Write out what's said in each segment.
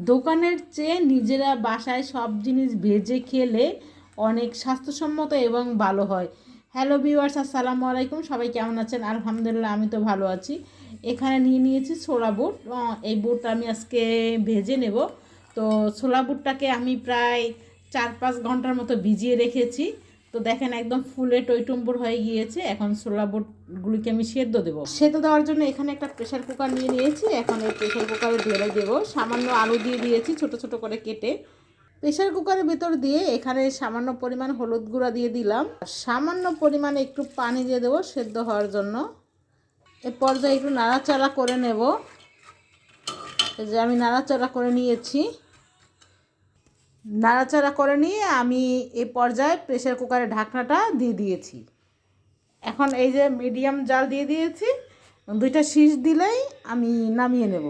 দোকানের চেয়ে নিজেরা বাসায় সব জিনিস ভেজে খেলে অনেক স্বাস্থ্যসম্মত এবং ভালো হয়। হ্যালো ভিউয়ার্স, আসসালামু আলাইকুম। সবাই কেমন আছেন? আলহামদুলিল্লাহ, আমি তো ভালো আছি। এখানে নিয়ে নিয়েছি ছোলা বুট। এই বুটটা আমি আজকে ভেজে নেব। তো ছোলা বুটটাকে আমি প্রায় 4-5 ঘন্টার মতো ভিজিয়ে রেখেছি। তো দেখেন একদম ফুলে টইটুম্বুর হয়ে গিয়েছে। এখন ছোলা বুটগুলিকে আমি সেদ্ধ দেবো। সেদ্ধ দেওয়ার জন্য এখানে একটা প্রেশার কুকার নিয়ে নিয়েছি। এখন এই প্রেশার কুকারে ঢেলে দেবো। সামান্য আলু দিয়ে দিয়েছি ছোট ছোট করে কেটে। প্রেশার কুকারের ভিতর দিয়ে এখানে সামান্য পরিমাণ হলুদ গুঁড়া দিয়ে দিলাম। সামান্য পরিমাণে একটু পানি দিয়ে দেবো সেদ্ধ হওয়ার জন্য। এ পর্যায়ে একটু নাড়াচাড়া করে নেব। এই যে আমি নাড়াচাড়া করে নিয়েছি। নাড়াচাড়া করে নিয়ে আমি এই পর্যায়ে প্রেশার কুকারের ঢাকনাটা দিয়ে দিয়েছি। এখন এই যে মিডিয়াম জাল দিয়ে দিয়েছি, 2টা শীষ দিলেই আমি নামিয়ে নেব।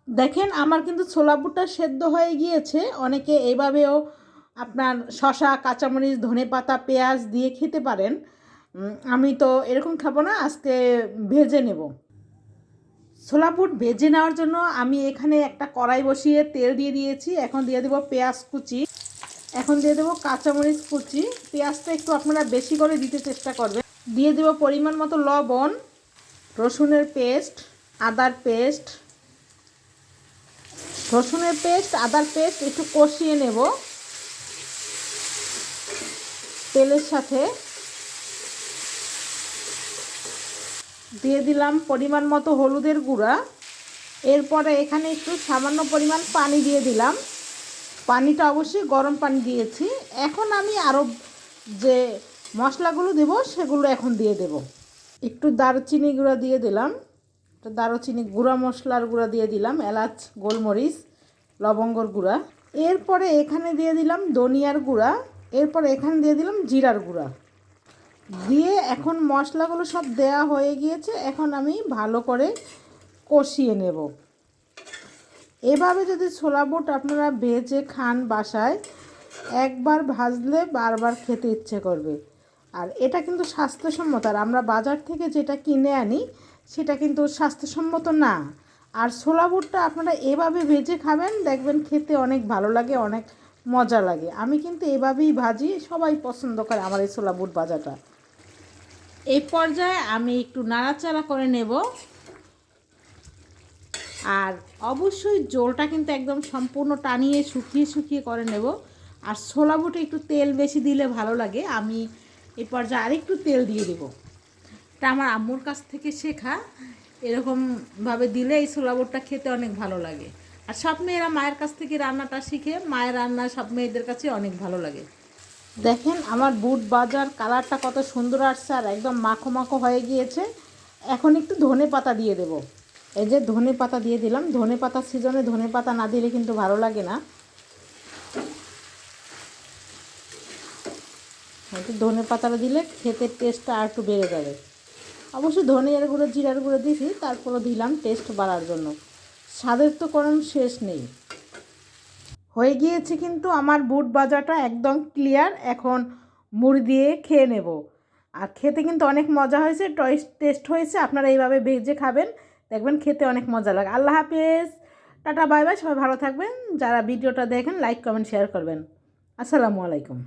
দেখেন আমার কিন্তু ছোলা বুটটা সেদ্ধ হয়ে গিয়েছে। অনেকে এইভাবেও আপনার শসা, কাঁচামরিচ, ধনেপাতা, পেঁয়াজ দিয়ে খেতে পারেন। আমি তো এরকম খাবো না, আজকে ভেজে নেব। ছোলা বুট ভেজে নেওয়ার জন্য আমি এখানে একটা কড়াই বসিয়ে তেল দিয়ে দিয়েছি। এখন দিয়ে দেবো পেঁয়াজ কুচি, এখন দিয়ে দেবো কাঁচামরিচ কুচি। পেঁয়াজটা একটু আপনারা বেশি করে দিতে চেষ্টা করবেন। দিয়ে দেবো পরিমাণ মতো লবণ, রসুনের পেস্ট, আদার পেস্ট। রসুনের পেস্ট, আদার পেস্ট একটু কষিয়ে নেব তেলের সাথে। দিয়ে দিলাম পরিমাণ মতো হলুদের গুঁড়া। এরপরে এখানে একটু সামান্য পরিমাণ পানি দিয়ে দিলাম। পানিটা অবশ্যই গরম পানি দিয়েছি। এখন আমি আরও যে মশলাগুলো দেব সেগুলো এখন দিয়ে দেব। একটু দারুচিনি গুঁড়া দিয়ে দিলাম, দারুচিনি গুঁড়া মশলার গুঁড়া দিয়ে দিলাম, এলাচ, গোলমরিচ, লবঙ্গর গুঁড়া। এরপরে এখানে দিয়ে দিলাম ধনিয়ার গুঁড়া। এরপরে এখানে দিয়ে দিলাম জিরার গুঁড়া। দিয়ে এখন মশলাগুলো সব দেয়া হয়ে গিয়েছে। এখন আমি ভালো করে কষিয়ে নেব। এভাবে যদি ছোলা বুট আপনারা ভেজে খান বাসায়, একবার ভাজলে বারবার খেতে ইচ্ছে করবে। আর এটা কিন্তু স্বাস্থ্যসম্মত। আর আমরা বাজার থেকে যেটা কিনে আনি সেটা কিন্তু স্বাস্থ্যসম্মত না। আর ছোলা বুটটা আপনারা এভাবে ভেজে খাবেন, দেখবেন খেতে অনেক ভালো লাগে, অনেক মজা লাগে। আমি কিন্তু এভাবেই ভাজি, সবাই পছন্দ করে আমার এই ছোলা বুট ভাজাটা। এই পর্যায়ে আমি একটু নাড়াচাড়া করে নেব। আর অবশ্যই জলটা কিন্তু একদম সম্পূর্ণ টানিয়ে শুকিয়ে শুকিয়ে করে নেব। আর ছোলা বুটে একটু তেল বেশি দিলে ভালো লাগে। আমি এই পর্যায়ে আরেকটু তেল দিয়ে দেব। এটা আমার আম্মুর কাছ থেকে শেখা। এরকমভাবে দিলে এই ছোলা বুটটা খেতে অনেক ভালো লাগে। আর সব মেয়েরা মায়ের কাছ থেকে রান্নাটা শিখে, মায়ের রান্না সব মেয়েদের কাছে অনেক ভালো লাগে। দেখেন আমার বুট ভাজার কালারটা কত সুন্দর আসছে আর একদম মাখো মাখো হয়ে গিয়েছে। এখন একটু ধনে পাতা দিয়ে দেব। এই যে ধনে পাতা দিয়ে দিলাম। ধনে পাতার সিজনে ধনে পাতা না দিলে কিন্তু ভালো লাগে না। একটু ধনে পাতাটা দিলে খেতে টেস্টটা আর একটু বেড়ে যাবে। অবশ্যই ধনিয়ার গুঁড়ো, জিরার গুঁড়ো দিয়েছি, তারপরে দিলাম টেস্ট বাড়ার জন্য। স্বাদের তো কোনো শেষ নেই। হয়ে গিয়েছে কিন্তু আমার বুট ভাজাটা একদম ক্লিয়ার। এখন মুড়ি দিয়ে খেয়ে নেব। আর খেতে কিন্তু অনেক মজা হয়েছে, টেস্ট হয়েছে। আপনারা এইভাবে ভেজে খাবেন, দেখবেন খেতে অনেক মজা লাগে। আল্লাহ হাফেজ, টাটা, বাই বাই। সবাই ভালো থাকবেন। যারা ভিডিওটা দেখেন লাইক, কমেন্ট, শেয়ার করবেন। আসসালামু আলাইকুম।